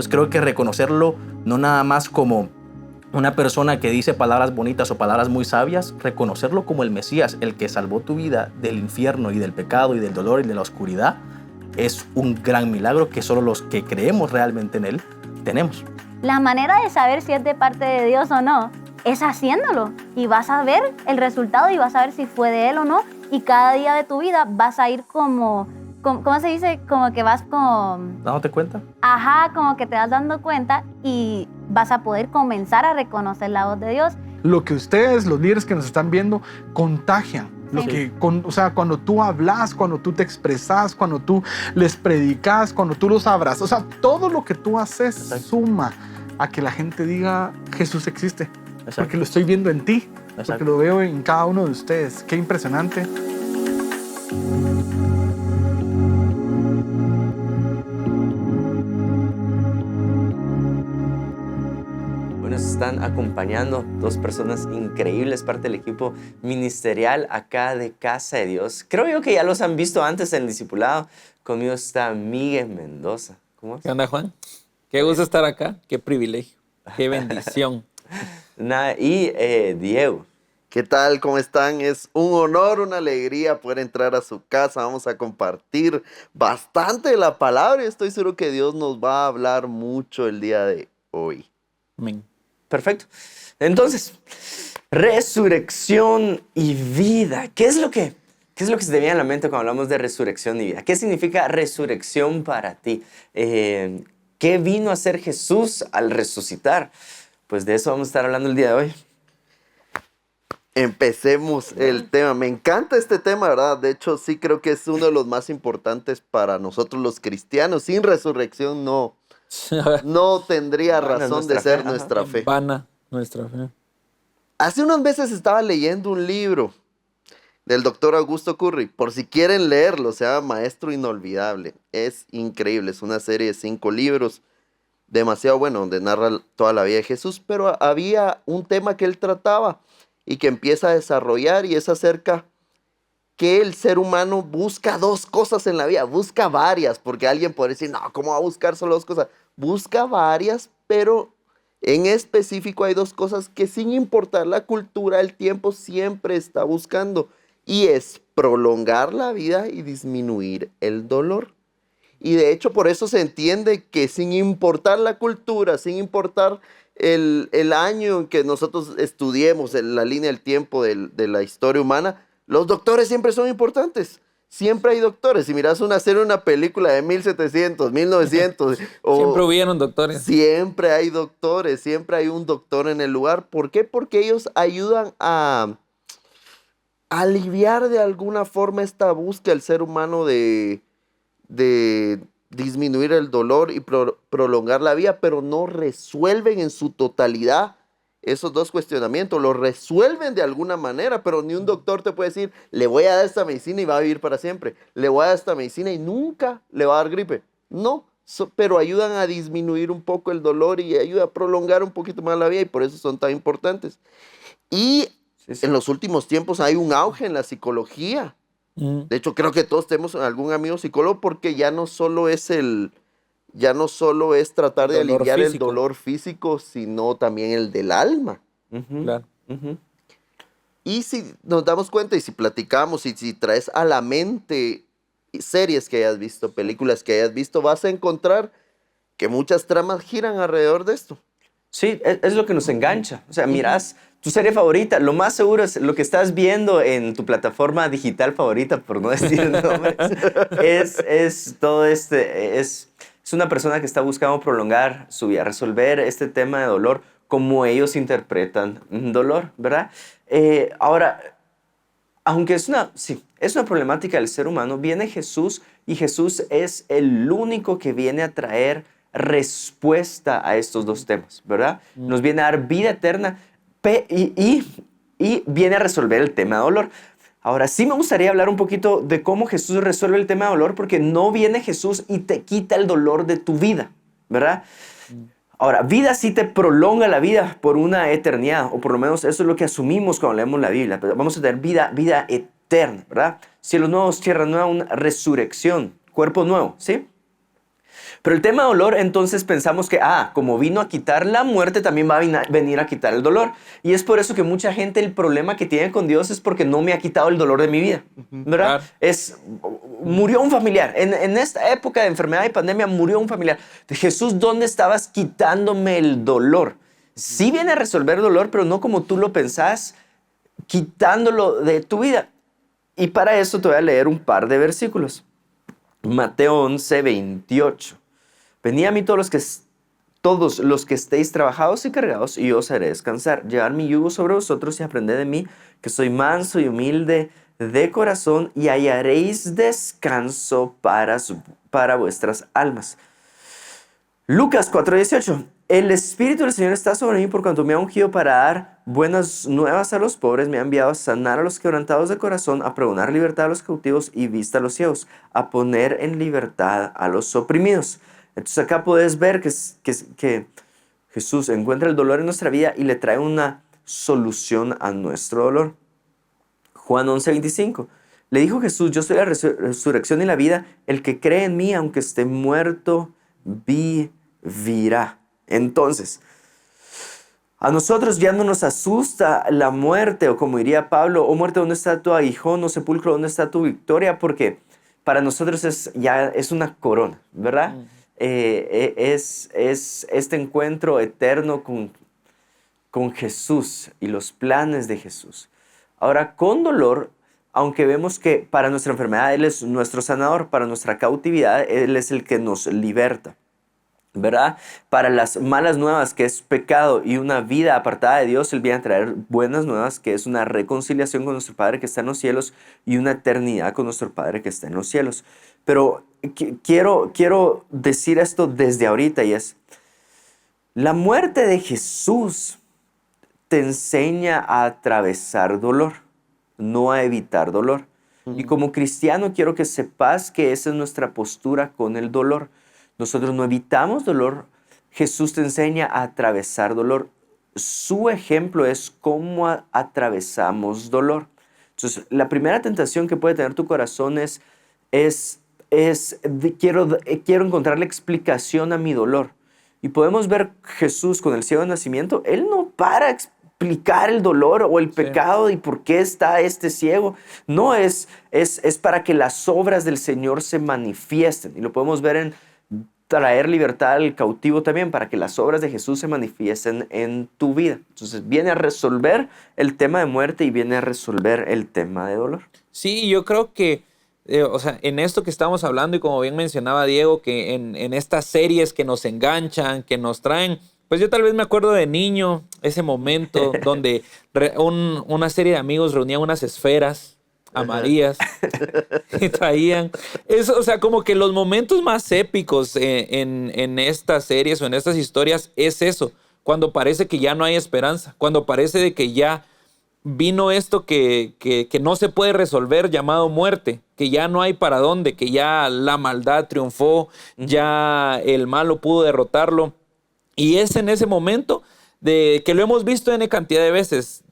Entonces creo que reconocerlo no nada más como una persona que dice palabras bonitas o palabras muy sabias, reconocerlo como el Mesías, el que salvó tu vida del infierno y del pecado y del dolor y de la oscuridad, es un gran milagro que solo los que creemos realmente en Él tenemos. La manera de saber si es de parte de Dios o no es haciéndolo, y vas a ver el resultado y vas a ver si fue de Él o no, y cada día de tu vida vas a ir como ¿cómo se dice? Como que vas como... ¿Dándote cuenta? Ajá, como que te vas dando cuenta y vas a poder comenzar a reconocer la voz de Dios. Lo que ustedes, los líderes que nos están viendo, contagian. Sí. O sea, cuando tú hablas, cuando tú te expresas, cuando tú les predicas, cuando tú los abrazas, o sea, todo lo que tú haces suma a que la gente diga, Jesús existe. Exacto. Porque lo estoy viendo en ti, Exacto. porque lo veo en cada uno de ustedes. Qué impresionante. Nos están acompañando dos personas increíbles, parte del equipo ministerial acá de Casa de Dios. Creo yo que ya los han visto antes en el discipulado. Conmigo está Miguel Mendoza. ¿Cómo es? ¿Qué onda, Juan? Qué gusto estar acá, qué privilegio, qué bendición. Y Diego. ¿Qué tal? ¿Cómo están? Es un honor, una alegría poder entrar a su casa. Vamos a compartir bastante de la palabra y estoy seguro que Dios nos va a hablar mucho el día de hoy. Amén. Perfecto. Entonces, resurrección y vida. ¿Qué es lo que se te viene a la mente cuando hablamos de resurrección y vida? ¿Qué significa resurrección para ti? ¿Qué vino a hacer Jesús al resucitar? Pues de eso vamos a estar hablando el día de hoy. Empecemos el tema. Me encanta este tema, ¿verdad? De hecho, sí creo que es uno de los más importantes para nosotros los cristianos. Sin resurrección no tendría razón de ser nuestra fe. Vana nuestra fe. Hace unos meses estaba leyendo un libro del doctor Augusto Curry. Por si quieren leerlo, se llama Maestro Inolvidable. Es increíble, es una serie de 5 libros. Demasiado bueno, donde narra toda la vida de Jesús. Pero había un tema que él trataba y que empieza a desarrollar, y es acerca que el ser humano busca 2 cosas en la vida. Busca varias, porque alguien puede decir, no, ¿cómo va a buscar solo 2 cosas? Busca varias, pero en específico hay 2 cosas que, sin importar la cultura, el tiempo, siempre está buscando. Y es prolongar la vida y disminuir el dolor. Y de hecho por eso se entiende que, sin importar la cultura, sin importar el año en que nosotros estudiemos la línea del tiempo de la historia humana, los doctores siempre son importantes. Siempre hay doctores. Si miras una serie, una película de 1700, 1900... Siempre hubieron doctores. Siempre hay doctores, siempre hay un doctor en el lugar. ¿Por qué? Porque ellos ayudan a aliviar de alguna forma esta búsqueda del ser humano de disminuir el dolor y prolongar la vida, pero no resuelven en su totalidad esos 2 cuestionamientos. Los resuelven de alguna manera, pero ni un doctor te puede decir, le voy a dar esta medicina y va a vivir para siempre. Le voy a dar esta medicina y nunca le va a dar gripe. No, pero ayudan a disminuir un poco el dolor y ayudan a prolongar un poquito más la vida, y por eso son tan importantes. Y en los últimos tiempos hay un auge en la psicología. De hecho, creo que todos tenemos algún amigo psicólogo, porque ya no solo es tratar de aliviar el dolor físico, sino también el del alma. Claro. Y si nos damos cuenta y si platicamos y si traes a la mente series que hayas visto, películas que hayas visto, vas a encontrar que muchas tramas giran alrededor de esto. Sí, es lo que nos engancha. O sea, miras tu serie favorita, lo más seguro es lo que estás viendo en tu plataforma digital favorita, por no decir nombres. Es una persona que está buscando prolongar su vida, resolver este tema de dolor como ellos interpretan dolor, ¿verdad? Ahora, aunque es una problemática del ser humano, viene Jesús, y Jesús es el único que viene a traer respuesta a estos 2 temas, ¿verdad? Nos viene a dar vida eterna y viene a resolver el tema de dolor. Ahora, sí me gustaría hablar un poquito de cómo Jesús resuelve el tema de dolor, porque no viene Jesús y te quita el dolor de tu vida, ¿verdad? Ahora, vida sí te prolonga la vida por una eternidad, o por lo menos eso es lo que asumimos cuando leemos la Biblia. Pero vamos a tener vida eterna, ¿verdad? Cielos nuevos, tierra nueva, una resurrección, cuerpo nuevo, ¿sí? Pero el tema dolor, entonces pensamos que, como vino a quitar la muerte, también va a venir a quitar el dolor. Y es por eso que mucha gente, el problema que tiene con Dios es porque no me ha quitado el dolor de mi vida, ¿verdad? Claro. Murió un familiar. En esta época de enfermedad y pandemia, murió un familiar. Jesús, ¿dónde estabas quitándome el dolor? Sí viene a resolver el dolor, pero no como tú lo pensás, quitándolo de tu vida. Y para eso te voy a leer un par de versículos. Mateo 11, 28. Venid a mí todos los que estéis trabajados y cargados, y yo os haré descansar. Llevad mi yugo sobre vosotros y aprended de mí, que soy manso y humilde de corazón, y hallaréis descanso para vuestras almas. Lucas 4:18. El Espíritu del Señor está sobre mí por cuanto me ha ungido para dar buenas nuevas a los pobres, me ha enviado a sanar a los quebrantados de corazón, a pregonar libertad a los cautivos y vista a los ciegos, a poner en libertad a los oprimidos. Entonces acá puedes ver que Jesús encuentra el dolor en nuestra vida y le trae una solución a nuestro dolor. Juan 11:25. Le dijo Jesús, yo soy la resurrección y la vida, el que cree en mí, aunque esté muerto, vivirá. Entonces, a nosotros ya no nos asusta la muerte, o como diría Pablo, oh muerte, ¿dónde está tu aguijón? O sepulcro, ¿dónde está tu victoria? Porque para nosotros es una corona, ¿verdad? Es este encuentro eterno con Jesús y los planes de Jesús. Ahora, con dolor, aunque vemos que para nuestra enfermedad Él es nuestro sanador, para nuestra cautividad Él es el que nos liberta, ¿verdad? Para las malas nuevas, que es pecado y una vida apartada de Dios, Él viene a traer buenas nuevas, que es una reconciliación con nuestro Padre que está en los cielos y una eternidad con nuestro Padre que está en los cielos. Pero quiero decir esto desde ahorita, y es, la muerte de Jesús te enseña a atravesar dolor, no a evitar dolor. Y como cristiano quiero que sepas que esa es nuestra postura con el dolor. Nosotros no evitamos dolor. Jesús te enseña a atravesar dolor. Su ejemplo es cómo atravesamos dolor. Entonces, la primera tentación que puede tener tu corazón quiero encontrar la explicación a mi dolor. Y podemos ver Jesús con el ciego de nacimiento. Él no para explicar el dolor o el pecado y por qué está este ciego. No, es para que las obras del Señor se manifiesten. Y lo podemos ver en traer libertad al cautivo también, para que las obras de Jesús se manifiesten en tu vida. Entonces viene a resolver el tema de muerte y viene a resolver el tema de dolor. Sí, yo creo que, en esto que estamos hablando, y como bien mencionaba Diego, que en estas series que nos enganchan, que nos traen, pues yo tal vez me acuerdo de niño, ese momento donde una serie de amigos reunían unas esferas amarillas y traían eso, como que los momentos más épicos en estas series o en estas historias es eso, cuando parece que ya no hay esperanza, cuando parece de que ya vino esto que no se puede resolver, llamado muerte, que ya no hay para dónde, que ya la maldad triunfó, ya el malo pudo derrotarlo. Y es en ese momento de que lo hemos visto en cantidad de veces.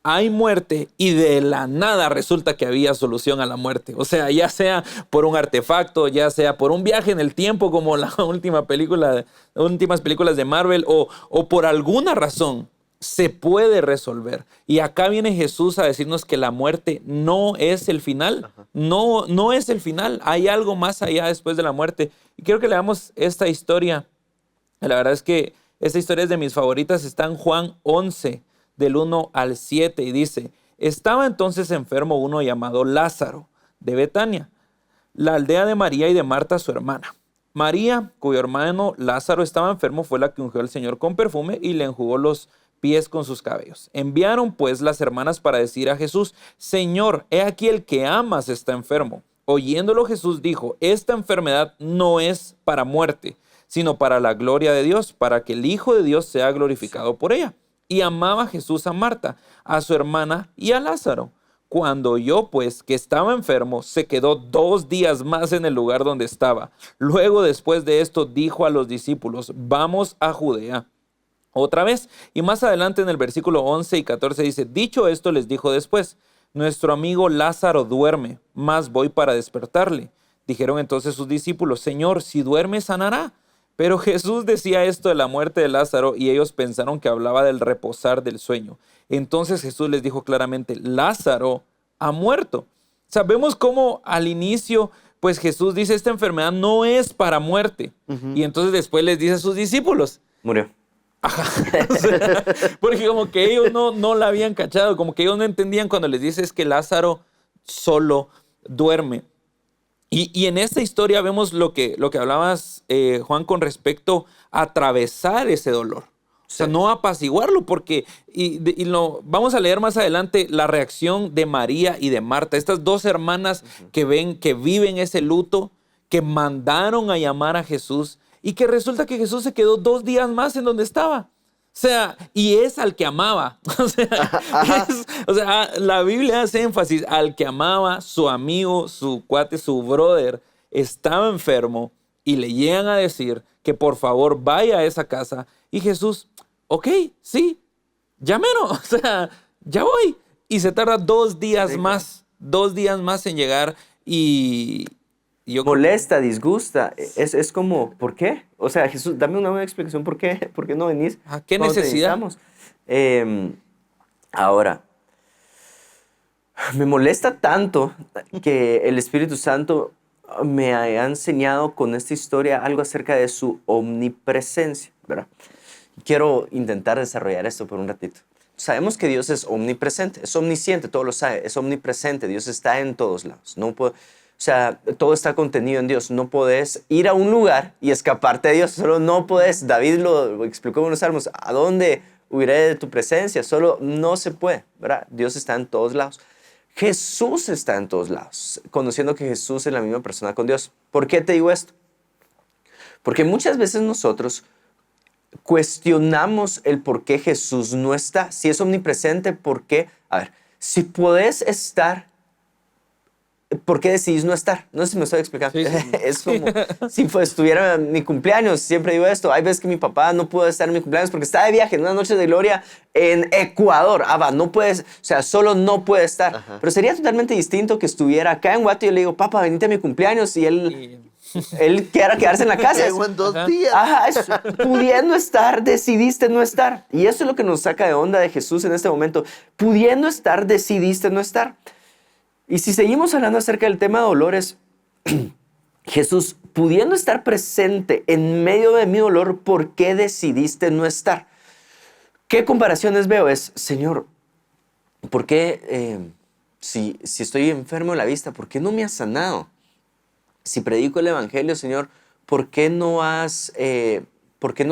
Hay muerte y de la nada resulta que había solución a la muerte. O sea, ya sea por un artefacto, ya sea por un viaje en el tiempo como las últimas películas de Marvel, o por alguna razón se puede resolver. Y acá viene Jesús a decirnos que la muerte no es el final. No es el final. Hay algo más allá después de la muerte. Y quiero que leamos esta historia. La verdad es que esta historia es de mis favoritas. Está en Juan 11, del 1 al 7, y dice: estaba entonces enfermo uno llamado Lázaro, de Betania, la aldea de María y de Marta, su hermana. María, cuyo hermano Lázaro estaba enfermo, fue la que ungió al Señor con perfume y le enjugó los pies con sus cabellos. Enviaron pues las hermanas para decir a Jesús: Señor, he aquí el que amas está enfermo. Oyéndolo Jesús dijo: esta enfermedad no es para muerte, sino para la gloria de Dios, para que el Hijo de Dios sea glorificado por ella. Y amaba Jesús a Marta, a su hermana y a Lázaro. Cuando oyó pues que estaba enfermo, se quedó 2 días más en el lugar donde estaba. Luego, después de esto, dijo a los discípulos: vamos a Judea otra vez. Y más adelante en el versículo 11 y 14 dice: dicho esto, les dijo después: nuestro amigo Lázaro duerme, mas voy para despertarle. Dijeron entonces sus discípulos, Señor, si duerme, sanará. Pero Jesús decía esto de la muerte de Lázaro y ellos pensaron que hablaba del reposar del sueño. Entonces Jesús les dijo claramente, Lázaro ha muerto. Sabemos cómo al inicio, pues Jesús dice, esta enfermedad no es para muerte. Y entonces después les dice a sus discípulos, Murió. ajá. O sea, porque como que ellos no la habían cachado, como que ellos no entendían cuando les dice es que Lázaro solo duerme. Y en esta historia vemos lo que hablabas, Juan, con respecto a atravesar ese dolor. O sea, no apaciguarlo, porque, vamos a leer más adelante la reacción de María y de Marta, estas dos hermanas que viven ese luto, que mandaron a llamar a Jesús y que resulta que Jesús se quedó 2 días más en donde estaba. O sea, y es al que amaba. O sea, la Biblia hace énfasis al que amaba, su amigo, su cuate, su brother, estaba enfermo y le llegan a decir que por favor vaya a esa casa. Y Jesús, ok, sí, ya menos, o sea, ya voy. Y se tarda 2 días más, 2 días más en llegar y yo... Molesta, disgusta. Es como, ¿por qué? O sea, Jesús, dame una buena explicación. ¿Por qué no venís? ¿A qué cuando te necesidad? necesitamos? Ahora, me molesta tanto que el Espíritu Santo me haya enseñado con esta historia algo acerca de su omnipresencia, ¿verdad? Quiero intentar desarrollar esto por un ratito. Sabemos que Dios es omnipresente, es omnisciente, todo lo sabe, es omnipresente. Dios está en todos lados. No puede, o sea, todo está contenido en Dios. No puedes ir a un lugar y escaparte de Dios. Solo no puedes. David lo explicó en los Salmos. ¿A dónde huiré de tu presencia? Solo no se puede, ¿verdad? Dios está en todos lados. Jesús está en todos lados, conociendo que Jesús es la misma persona con Dios. ¿Por qué te digo esto? Porque muchas veces nosotros cuestionamos el por qué Jesús no está. Si es omnipresente, ¿por qué? A ver, si podés estar, ¿por qué decidís no estar? No sé si me estoy explicando. Sí, sí. Es como si estuviera mi cumpleaños. Siempre digo esto. Hay veces que mi papá no pudo estar en mi cumpleaños porque está de viaje en una noche de gloria en Ecuador. No puedes, o sea, solo no puede estar. Ajá. Pero sería totalmente distinto que estuviera acá en Guate y yo le digo, papá, venite a mi cumpleaños y él quiera quedarse en la casa. Llego en 2 días. Ajá, pudiendo estar, decidiste no estar. Y eso es lo que nos saca de onda de Jesús en este momento. Pudiendo estar, decidiste no estar. Y si seguimos hablando acerca del tema de dolores, Jesús, pudiendo estar presente en medio de mi dolor, ¿por qué decidiste no estar? ¿Qué comparaciones veo? Es, Señor, ¿por qué si estoy enfermo de la vista, ¿por qué no me has sanado? Si predico el evangelio, Señor, ¿por qué no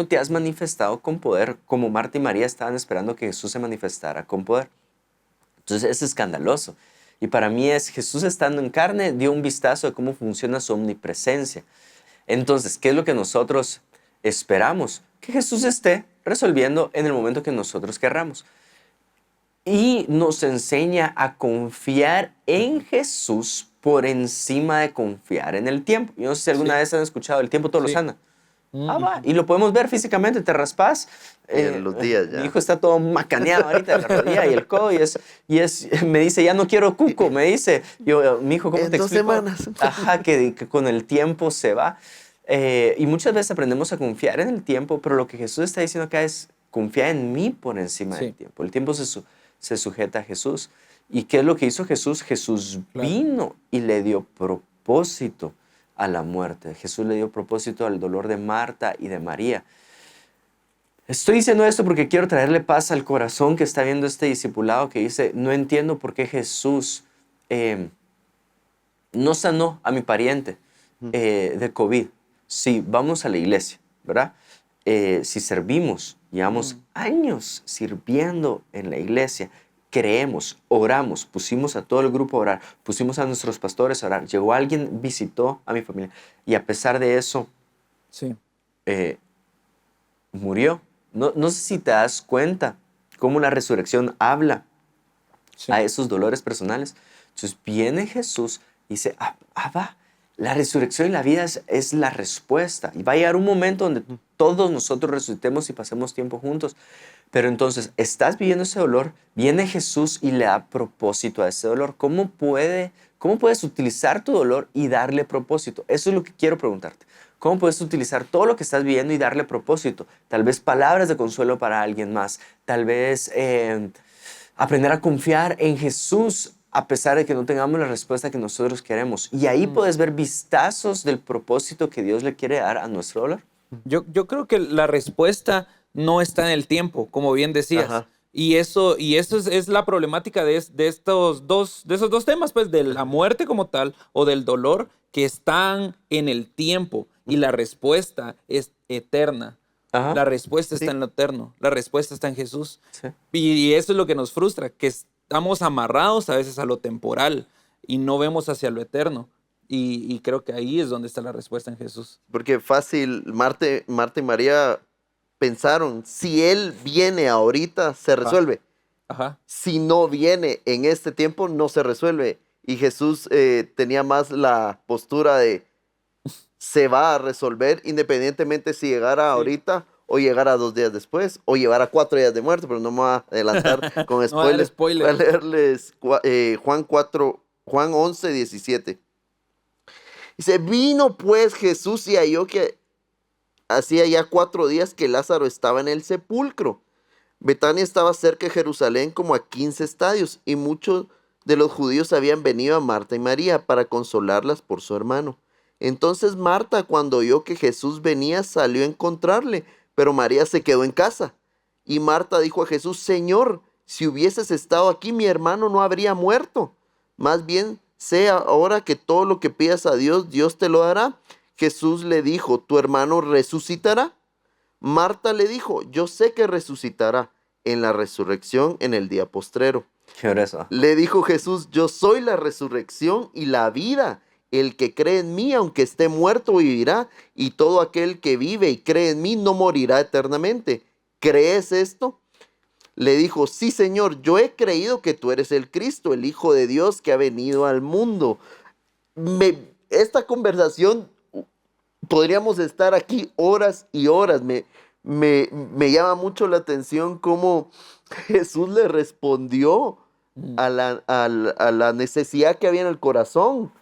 te has manifestado con poder? Como Marta y María estaban esperando que Jesús se manifestara con poder. Entonces es escandaloso. Y para mí es Jesús estando en carne dio un vistazo de cómo funciona su omnipresencia. Entonces, ¿qué es lo que nosotros esperamos? Que Jesús esté resolviendo en el momento que nosotros querramos. Y nos enseña a confiar en Jesús por encima de confiar en el tiempo. Yo no sé si alguna vez han escuchado, el tiempo todo lo sana. Va. Y lo podemos ver físicamente, te raspas. En los días ya. Mi hijo está todo macaneado ahorita de la rodilla y el codo me dice, ya no quiero cuco, me dice. Yo, mi hijo, ¿cómo En te 2 explico? semanas. Ajá, que con el tiempo se va. Y muchas veces aprendemos a confiar en el tiempo, pero lo que Jesús está diciendo acá es, confía en mí por encima del tiempo. El tiempo se sujeta a Jesús. ¿Y qué es lo que hizo Jesús? Jesús vino y le dio propósito a la muerte. Jesús le dio propósito al dolor de Marta y de María. Estoy diciendo esto porque quiero traerle paz al corazón que está viendo este discipulado que dice, no entiendo por qué Jesús no sanó a mi pariente de COVID. Si vamos a la iglesia, ¿verdad? Si servimos, llevamos años sirviendo en la iglesia, creemos, oramos, pusimos a todo el grupo a orar, pusimos a nuestros pastores a orar, llegó alguien, visitó a mi familia y a pesar de eso, murió. No sé si te das cuenta cómo la resurrección habla a esos dolores personales. Entonces viene Jesús y dice, va, la resurrección y la vida es la respuesta. Y va a llegar un momento donde todos nosotros resucitemos y pasemos tiempo juntos. Pero entonces, estás viviendo ese dolor, viene Jesús y le da propósito a ese dolor. ¿Cómo puedes utilizar tu dolor y darle propósito? Eso es lo que quiero preguntarte. ¿Cómo puedes utilizar todo lo que estás viviendo y darle propósito? Tal vez palabras de consuelo para alguien más. Tal vez aprender a confiar en Jesús a pesar de que no tengamos la respuesta que nosotros queremos. Y ahí puedes ver vistazos del propósito que Dios le quiere dar a nuestro dolor. Yo creo que la respuesta no está en el tiempo, como bien decías. Ajá. Y eso es la problemática de esos dos temas, pues, de la muerte como tal o del dolor, que están en el tiempo. Y la respuesta es eterna. Ajá. La respuesta Sí. está en lo eterno. La respuesta está en Jesús. Sí. Y eso es lo que nos frustra, que estamos amarrados a veces a lo temporal y no vemos hacia lo eterno. Y creo que ahí es donde está la respuesta en Jesús. Porque fácil, Marta y María pensaron, si Él viene ahorita, se resuelve. Ajá. Si no viene en este tiempo, no se resuelve. Y Jesús tenía más la postura de, se va a resolver independientemente si llegara ahorita o llegara 2 días después o llevara 4 días de muerte, pero no me voy a adelantar con No voy a dar spoilers. spoiler. Voy a leerles Juan 11, 17. Dice, vino pues Jesús y halló que hacía ya 4 días que Lázaro estaba en el sepulcro. Betania estaba cerca de Jerusalén como a 15 estadios y muchos de los judíos habían venido a Marta y María para consolarlas por su hermano. Entonces Marta, cuando oyó que Jesús venía, salió a encontrarle, pero María se quedó en casa. Y Marta dijo a Jesús, Señor, si hubieses estado aquí, mi hermano no habría muerto. Más bien, sé ahora que todo lo que pidas a Dios, Dios te lo dará. Jesús le dijo, ¿tu hermano resucitará? Marta le dijo, yo sé que resucitará en la resurrección en el día postrero. Qué grueso. Le dijo Jesús, yo soy la resurrección y la vida. El que cree en mí, aunque esté muerto, vivirá. Y todo aquel que vive y cree en mí no morirá eternamente. ¿Crees esto? Le dijo, sí, Señor, yo he creído que tú eres el Cristo, el Hijo de Dios que ha venido al mundo. Esta conversación, podríamos estar aquí horas y horas. Me llama mucho la atención cómo Jesús le respondió a la necesidad que había en el corazón.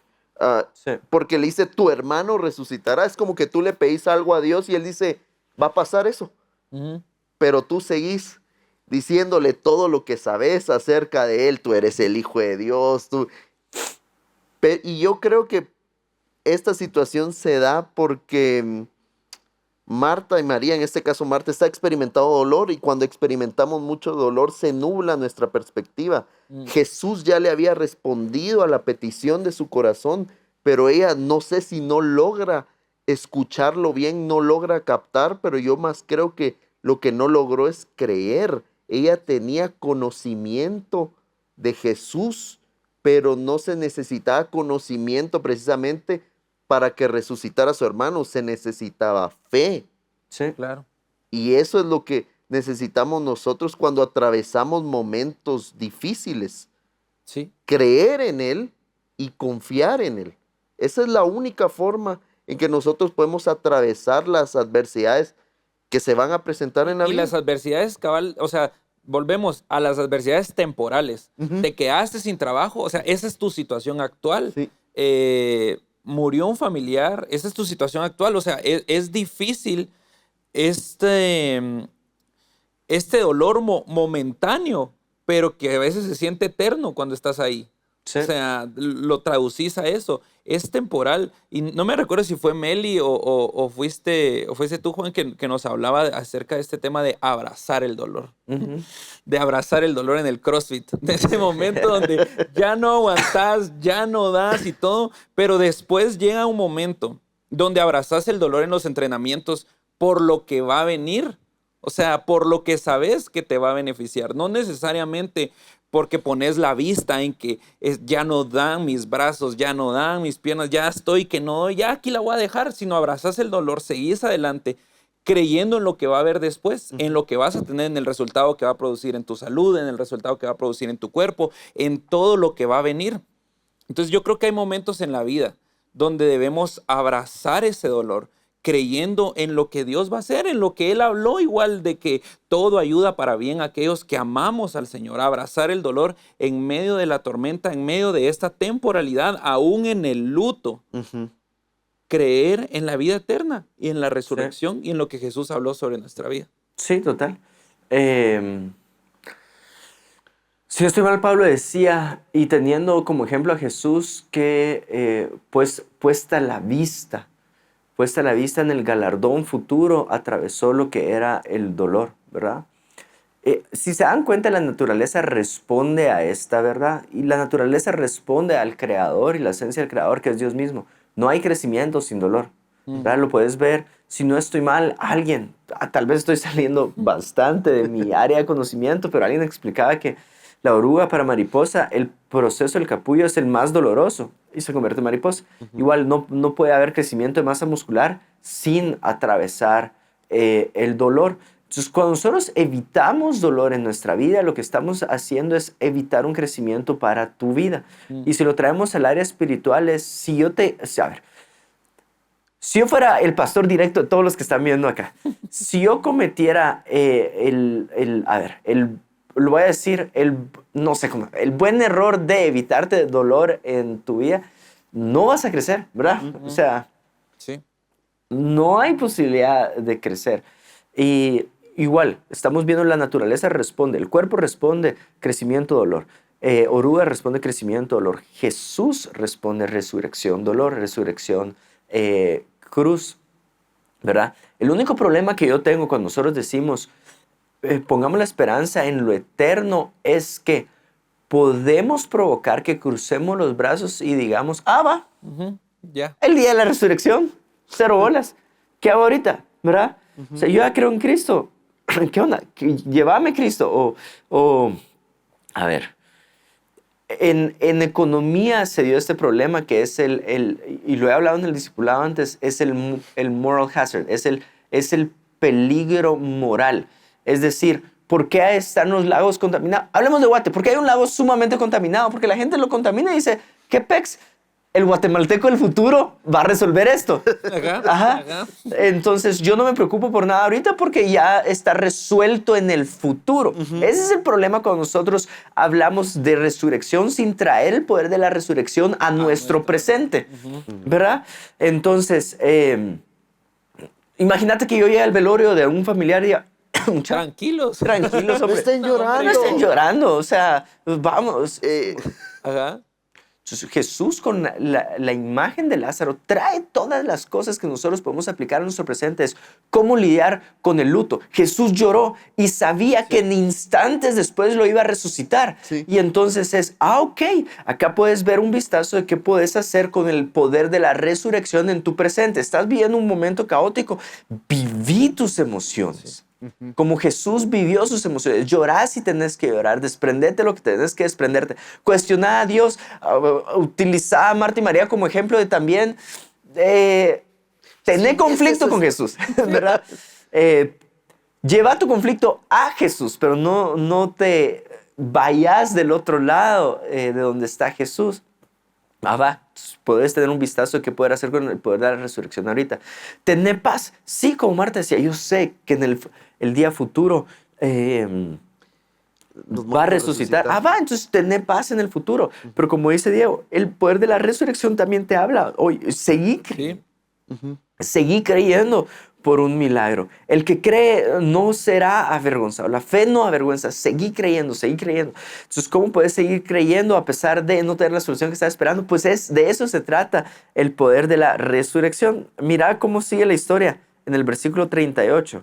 Sí. Porque le dice, tu hermano resucitará. Es como que tú le pedís algo a Dios y Él dice, va a pasar eso. Ujú. Pero tú seguís diciéndole todo lo que sabes acerca de Él. Tú eres el Hijo de Dios. Y yo creo que esta situación se da porque Marta y María, en este caso Marta, está experimentando dolor y cuando experimentamos mucho dolor se nubla nuestra perspectiva. Jesús ya le había respondido a la petición de su corazón, pero ella no sé si no logra escucharlo bien, no logra captar, pero yo más creo que lo que no logró es creer. Ella tenía conocimiento de Jesús, pero no se necesitaba conocimiento precisamente para que resucitara a su hermano, se necesitaba fe. Sí. Claro. Y eso es lo que necesitamos nosotros cuando atravesamos momentos difíciles. Sí. Creer en Él y confiar en Él. Esa es la única forma en que nosotros podemos atravesar las adversidades que se van a presentar en la Y vida. las adversidades, cabal, o sea, volvemos a las adversidades temporales. Ujú. Te quedaste sin trabajo, o sea, esa es tu situación actual. Sí. Murió un familiar, esa es tu situación actual. O sea, es difícil este dolor momentáneo, pero que a veces se siente eterno cuando estás ahí. Sí. O sea, lo traducís a eso. Es temporal. Y no me recuerdo si fue Meli o fuiste tú, Juan, que nos hablaba acerca de este tema de abrazar el dolor. Ujú. De abrazar el dolor en el CrossFit. De ese momento donde ya no aguantás, ya no das y todo. Pero después llega un momento donde abrazás el dolor en los entrenamientos por lo que va a venir. O sea, por lo que sabes que te va a beneficiar. No necesariamente porque pones la vista en que ya no dan mis brazos, ya no dan mis piernas, ya estoy que no doy, ya aquí la voy a dejar, sino abrazas el dolor, seguís adelante, creyendo en lo que va a haber después, en lo que vas a tener, en el resultado que va a producir en tu salud, en el resultado que va a producir en tu cuerpo, en todo lo que va a venir. Entonces yo creo que hay momentos en la vida donde debemos abrazar ese dolor, creyendo en lo que Dios va a hacer, en lo que Él habló, igual de que todo ayuda para bien a aquellos que amamos al Señor, a abrazar el dolor en medio de la tormenta, en medio de esta temporalidad, aún en el luto. Ujú. Creer en la vida eterna y en la resurrección y en lo que Jesús habló sobre nuestra vida. Sí, total. Si no estoy mal, Pablo decía, y teniendo como ejemplo a Jesús, que pues puesta la vista en el galardón futuro, atravesó lo que era el dolor, ¿verdad? Si se dan cuenta, la naturaleza responde a esta verdad, y la naturaleza responde al Creador y la esencia del Creador, que es Dios mismo. No hay crecimiento sin dolor, ¿verdad? Lo puedes ver. Si no estoy mal, alguien, tal vez estoy saliendo bastante de mi área de conocimiento, pero alguien explicaba que la oruga para mariposa, el proceso del capullo es el más doloroso y se convierte en mariposa. Igual no puede haber crecimiento de masa muscular sin atravesar el dolor. Entonces, cuando nosotros evitamos dolor en nuestra vida, lo que estamos haciendo es evitar un crecimiento para tu vida. Y si lo traemos al área espiritual, es si yo fuera el pastor directo de todos los que están viendo acá, si yo cometiera lo voy a decir, no sé cómo, el buen error de evitarte dolor en tu vida, no vas a crecer, ¿verdad? O sea, Sí. no hay posibilidad de crecer. Y igual, estamos viendo la naturaleza responde, el cuerpo responde crecimiento, dolor. Oruga responde crecimiento, dolor. Jesús responde resurrección, dolor, resurrección, cruz, ¿verdad? El único problema que yo tengo cuando nosotros decimos pongamos la esperanza en lo eterno es que podemos provocar que crucemos los brazos y digamos, va, Ya. el día de la resurrección, 0 bolas. ¿Qué hago ahorita? ¿Verdad? O sea, yo ya creo en Cristo. ¿Qué onda? Llévame Cristo. A ver, en economía se dio este problema que es y lo he hablado en el discipulado antes, es el moral hazard, es el peligro moral. Es decir, ¿por qué están los lagos contaminados? Hablemos de Guate. ¿Por qué hay un lago sumamente contaminado? Porque la gente lo contamina y dice, ¿qué pex? El guatemalteco del futuro va a resolver esto. Ajá. Entonces, yo no me preocupo por nada ahorita porque ya está resuelto en el futuro. Ese es el problema cuando nosotros hablamos de resurrección sin traer el poder de la resurrección a nuestro presente. ¿Verdad? Entonces, imagínate que yo llegue al velorio de un familiar y Tranquilos. Tranquilos, hombre. No estén llorando. No estén llorando. O sea, vamos. Ajá. Entonces, Jesús con la imagen de Lázaro trae todas las cosas que nosotros podemos aplicar a nuestro presente. Es cómo lidiar con el luto. Jesús lloró y sabía que en instantes después lo iba a resucitar. Sí. Y entonces es, ok, acá puedes ver un vistazo de qué puedes hacer con el poder de la resurrección en tu presente. Estás viviendo un momento caótico. Viví tus emociones. Como Jesús vivió sus emociones. Llorá si tenés que llorar, desprendete lo que tenés que desprenderte. Cuestioná a Dios. Utilizá a Marta y María como ejemplo de también tener conflicto con Jesús, ¿verdad? Lleva tu conflicto a Jesús, pero no te vayas del otro lado de donde está Jesús. Va. Puedes tener un vistazo de qué poder hacer con el poder de la resurrección ahorita. Tener paz. Sí, como Marta decía, yo sé que en el día futuro va a resucitar. Entonces tener paz en el futuro. Pero como dice Diego, el poder de la resurrección también te habla. Oye, seguí creyendo por un milagro. El que cree no será avergonzado. La fe no avergüenza. Seguí creyendo. Entonces, ¿cómo puedes seguir creyendo a pesar de no tener la solución que estás esperando? Pues de eso se trata el poder de la resurrección. Mira cómo sigue la historia en el versículo 38.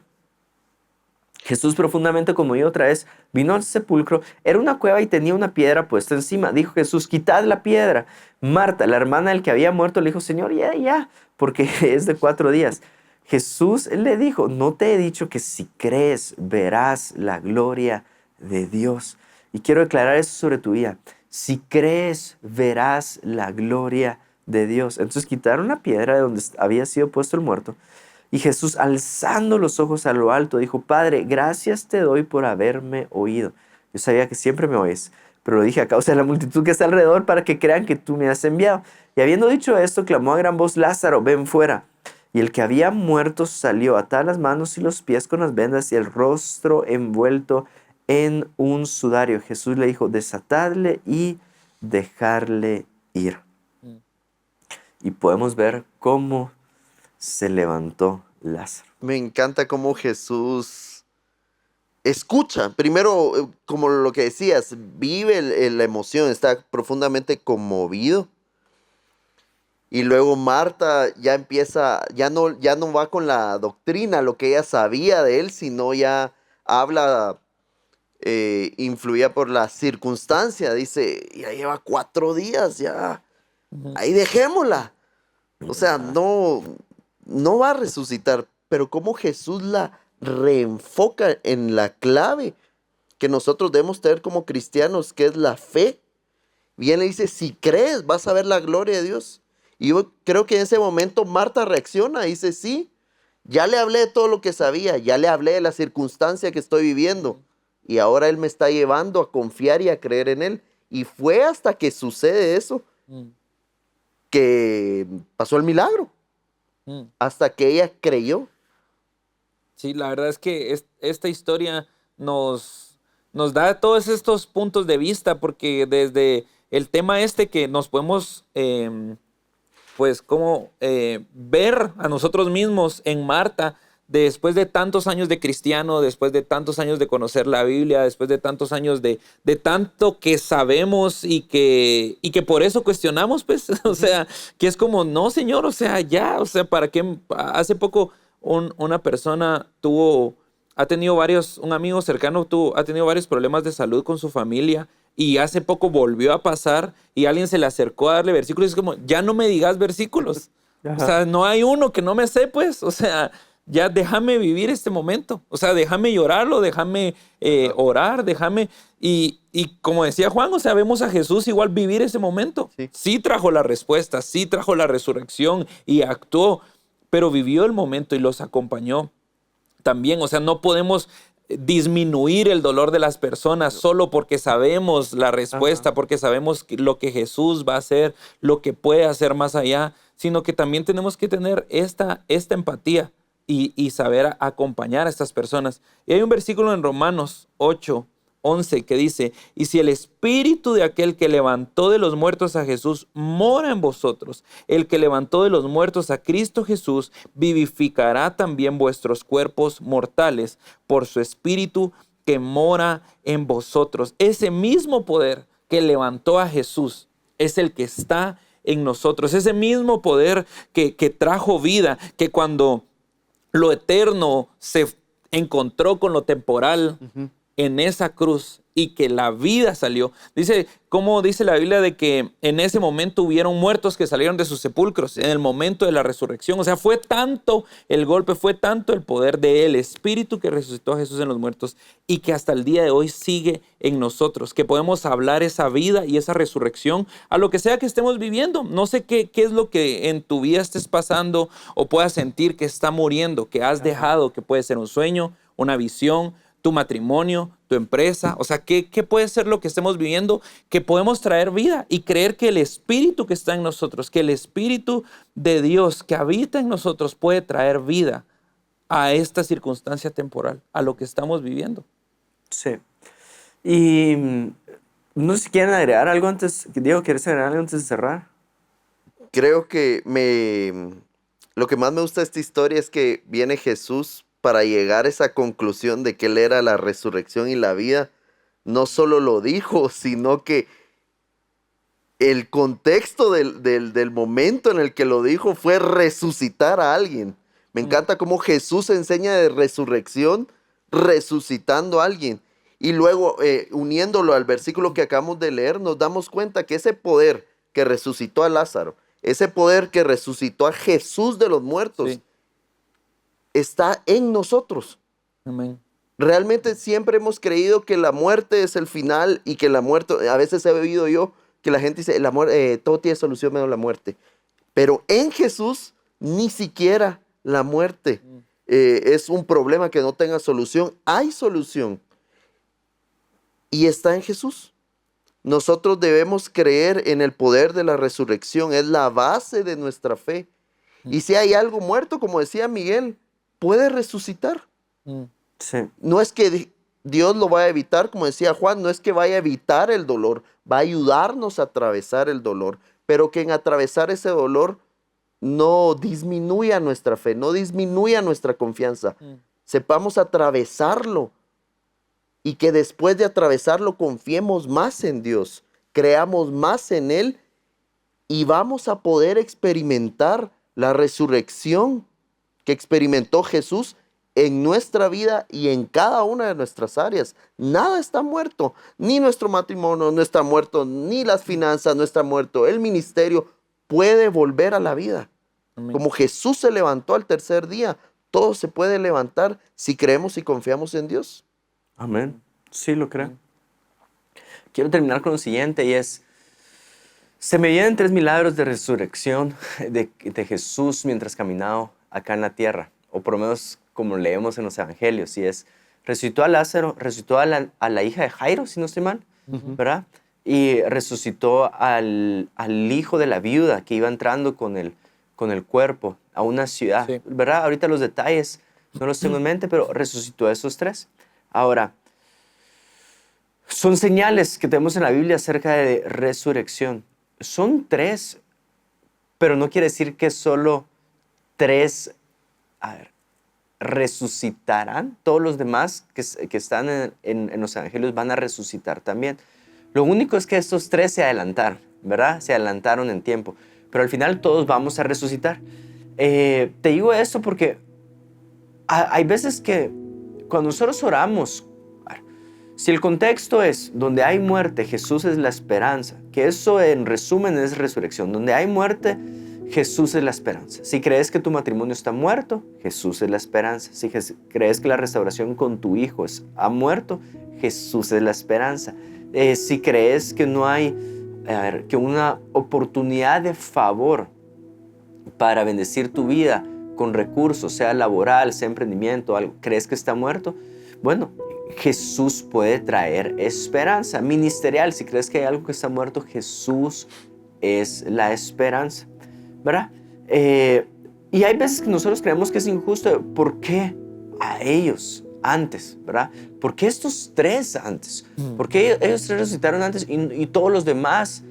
Jesús, profundamente conmovido otra vez, vino al sepulcro. Era una cueva y tenía una piedra puesta encima. Dijo Jesús, quitad la piedra. Marta, la hermana del que había muerto, le dijo, Señor, ya, porque es de 4 días. Jesús le dijo, no te he dicho que si crees verás la gloria de Dios. Y quiero declarar eso sobre tu vida. Si crees verás la gloria de Dios. Entonces quitaron la piedra de donde había sido puesto el muerto. Y Jesús, alzando los ojos a lo alto, dijo, Padre, gracias te doy por haberme oído. Yo sabía que siempre me oyes, pero lo dije a causa de la multitud que está alrededor para que crean que tú me has enviado. Y habiendo dicho esto, clamó a gran voz, Lázaro, ven fuera. Y el que había muerto salió, atada las manos y los pies con las vendas y el rostro envuelto en un sudario. Jesús le dijo, desatadle y dejarle ir. Y podemos ver cómo se levantó Lázaro. Me encanta cómo Jesús escucha. Primero, como lo que decías, vive la emoción, está profundamente conmovido. Y luego Marta ya empieza, ya no va con la doctrina, lo que ella sabía de él, sino ya habla, influida por la circunstancia. Dice, ya lleva 4 días, ya, ahí dejémosla. O sea, no va a resucitar, pero cómo Jesús la reenfoca en la clave que nosotros debemos tener como cristianos, que es la fe. Bien le dice, si crees, vas a ver la gloria de Dios. Y yo creo que en ese momento Marta reacciona y dice, sí, ya le hablé de todo lo que sabía, ya le hablé de la circunstancia que estoy viviendo. Y ahora Él me está llevando a confiar y a creer en Él. Y fue hasta que sucede eso que pasó el milagro. Hasta que ella creyó. Sí, la verdad es que esta historia nos da todos estos puntos de vista, porque desde el tema que nos podemos, pues, como ver a nosotros mismos en Marta, después de tantos años de cristiano, después de tantos años de conocer la Biblia, después de tantos años de tanto que sabemos y que por eso cuestionamos, pues, o sea, que es como, no, Señor, o sea, ya, o sea, ¿para qué? Hace poco una persona un amigo cercano ha tenido varios problemas de salud con su familia y hace poco volvió a pasar y alguien se le acercó a darle versículos y es como, ya no me digas versículos. O sea, no hay uno que no me sé, pues, o sea, ya déjame vivir este momento, o sea, déjame llorarlo, déjame orar, déjame, y como decía Juan, o sea, vemos a Jesús igual vivir ese momento. Sí trajo la respuesta, sí trajo la resurrección y actuó, pero vivió el momento y los acompañó también. O sea, no podemos disminuir el dolor de las personas solo porque sabemos la respuesta, porque sabemos lo que Jesús va a hacer, lo que puede hacer más allá, sino que también tenemos que tener esta empatía y saber acompañar a estas personas. Y hay un versículo en Romanos 8:11 que dice, y si el espíritu de aquel que levantó de los muertos a Jesús mora en vosotros, el que levantó de los muertos a Cristo Jesús vivificará también vuestros cuerpos mortales por su espíritu que mora en vosotros. Ese mismo poder que levantó a Jesús es el que está en nosotros. Ese mismo poder que trajo vida, que cuando lo eterno se encontró con lo temporal en esa cruz y que la vida salió. Como dice la Biblia de que en ese momento hubieron muertos que salieron de sus sepulcros en el momento de la resurrección. O sea, fue tanto el golpe, fue tanto el poder del Espíritu que resucitó a Jesús en los muertos y que hasta el día de hoy sigue en nosotros, que podemos hablar esa vida y esa resurrección a lo que sea que estemos viviendo. No sé qué es lo que en tu vida estés pasando o puedas sentir que está muriendo, que has dejado, que puede ser un sueño, una visión, tu matrimonio, tu empresa. O sea, ¿qué puede ser lo que estemos viviendo? Que podemos traer vida y creer que el Espíritu que está en nosotros, que el Espíritu de Dios que habita en nosotros puede traer vida a esta circunstancia temporal, a lo que estamos viviendo. Sí. Y no sé si quieren agregar algo antes. Diego, ¿quieres agregar algo antes de cerrar? Creo que lo que más me gusta de esta historia es que viene Jesús para llegar a esa conclusión de que Él era la resurrección y la vida. No solo lo dijo, sino que el contexto del momento en el que lo dijo fue resucitar a alguien. Me encanta cómo Jesús enseña de resurrección resucitando a alguien. Y luego, uniéndolo al versículo que acabamos de leer, nos damos cuenta que ese poder que resucitó a Lázaro, ese poder que resucitó a Jesús de los muertos, Sí. está en nosotros. Amén. Realmente siempre hemos creído que la muerte es el final y que la muerte, a veces he oído yo que la gente dice, todo tiene solución menos la muerte. Pero en Jesús ni siquiera la muerte es un problema que no tenga solución. Hay solución y está en Jesús. Nosotros debemos creer en el poder de la resurrección. Es la base de nuestra fe. Y si hay algo muerto, como decía Miguel, puede resucitar. Sí. No es que Dios lo vaya a evitar, como decía Juan, no es que vaya a evitar el dolor, va a ayudarnos a atravesar el dolor, pero que en atravesar ese dolor no disminuya nuestra fe, no disminuya nuestra confianza. Sepamos atravesarlo y que después de atravesarlo confiemos más en Dios, creamos más en Él y vamos a poder experimentar la resurrección que experimentó Jesús en nuestra vida y en cada una de nuestras áreas. Nada está muerto, ni nuestro matrimonio no está muerto, ni las finanzas no está muerto. El ministerio puede volver a la vida. Amén. Como Jesús se levantó al tercer día, todo se puede levantar si creemos y confiamos en Dios. Amén. Sí, lo creo. Quiero terminar con lo siguiente y es, se me vienen 3 milagros de resurrección de Jesús mientras caminaba acá en la tierra, o por lo menos como leemos en los evangelios, y es, resucitó a Lázaro, resucitó a la hija de Jairo, si no estoy mal, ¿verdad? Y resucitó al hijo de la viuda que iba entrando con el cuerpo a una ciudad, Sí. ¿verdad? Ahorita los detalles no los tengo en mente, pero resucitó a esos 3. Ahora, son señales que tenemos en la Biblia acerca de resurrección. Son 3, pero no quiere decir que solo 3, resucitarán. Todos los demás que están en los evangelios van a resucitar también. Lo único es que estos 3 se adelantaron, ¿verdad? Se adelantaron en tiempo. Pero al final todos vamos a resucitar. Te digo esto porque hay veces que cuando nosotros oramos, si el contexto es donde hay muerte, Jesús es la esperanza, que eso en resumen es resurrección. Donde hay muerte, Jesús es la esperanza. Si crees que tu matrimonio está muerto, Jesús es la esperanza. Si crees que la restauración con tu hijo ha muerto, Jesús es la esperanza. Si crees que no hay que una oportunidad de favor para bendecir tu vida con recursos, sea laboral, sea emprendimiento, algo, crees que está muerto, bueno, Jesús puede traer esperanza. Ministerial, si crees que hay algo que está muerto, Jesús es la esperanza, ¿verdad? Y hay veces que nosotros creemos que es injusto. ¿Por qué a ellos antes, verdad? ¿Por qué estos 3 antes? ¿Por qué ellos 3 resucitaron antes y todos los demás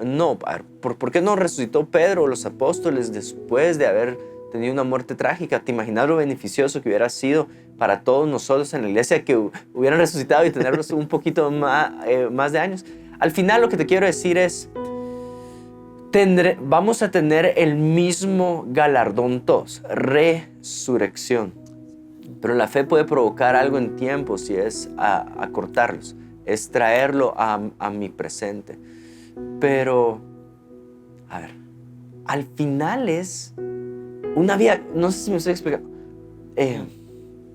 no? ¿Por qué no resucitó Pedro o los apóstoles después de haber tenido una muerte trágica? ¿Te imaginas lo beneficioso que hubiera sido para todos nosotros en la iglesia que hubieran resucitado y tenerlos un poquito más de años? Al final lo que te quiero decir es, vamos a tener el mismo galardón todos, resurrección. Pero la fe puede provocar algo en tiempo si es acortarlos, es traerlo a mi presente. Pero, a ver, al final es una vida, no sé si me estoy explicando.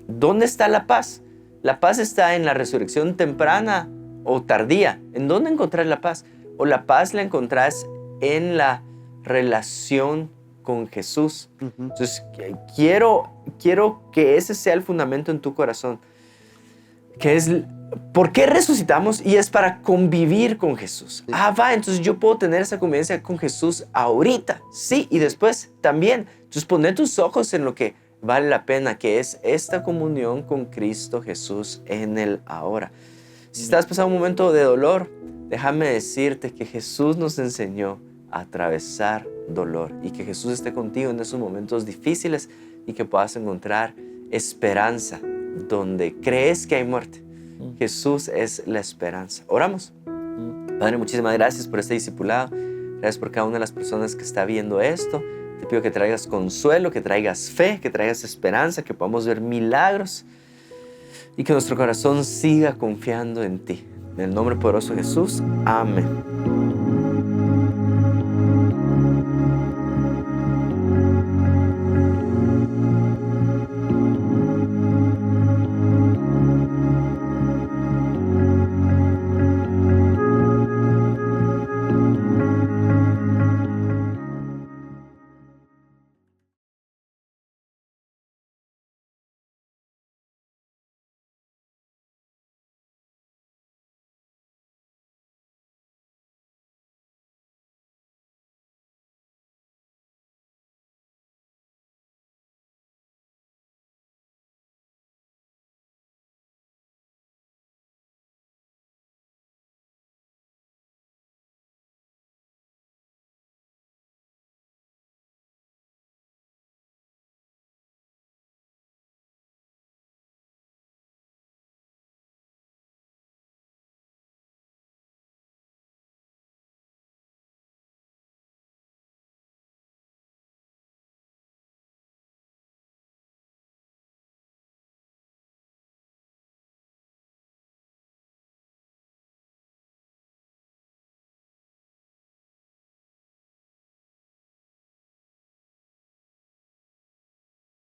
¿Dónde está la paz? La paz está en la resurrección temprana o tardía. ¿En dónde encontrar la paz? O la paz la encontrás en la relación con Jesús. Entonces, quiero que ese sea el fundamento en tu corazón. Que es, ¿por qué resucitamos? Y es para convivir con Jesús. Entonces yo puedo tener esa convivencia con Jesús ahorita, sí, y después también. Entonces pone tus ojos en lo que vale la pena, que es esta comunión con Cristo Jesús en el ahora. Si estás pasando un momento de dolor, déjame decirte que Jesús nos enseñó a atravesar dolor y que Jesús esté contigo en esos momentos difíciles y que puedas encontrar esperanza donde crees que hay muerte. Jesús es la esperanza. Oramos. Padre, muchísimas gracias por este discipulado. Gracias por cada una de las personas que está viendo esto. Te pido que traigas consuelo, que traigas fe, que traigas esperanza, que podamos ver milagros y que nuestro corazón siga confiando en ti. En el nombre poderoso de Jesús. Amén.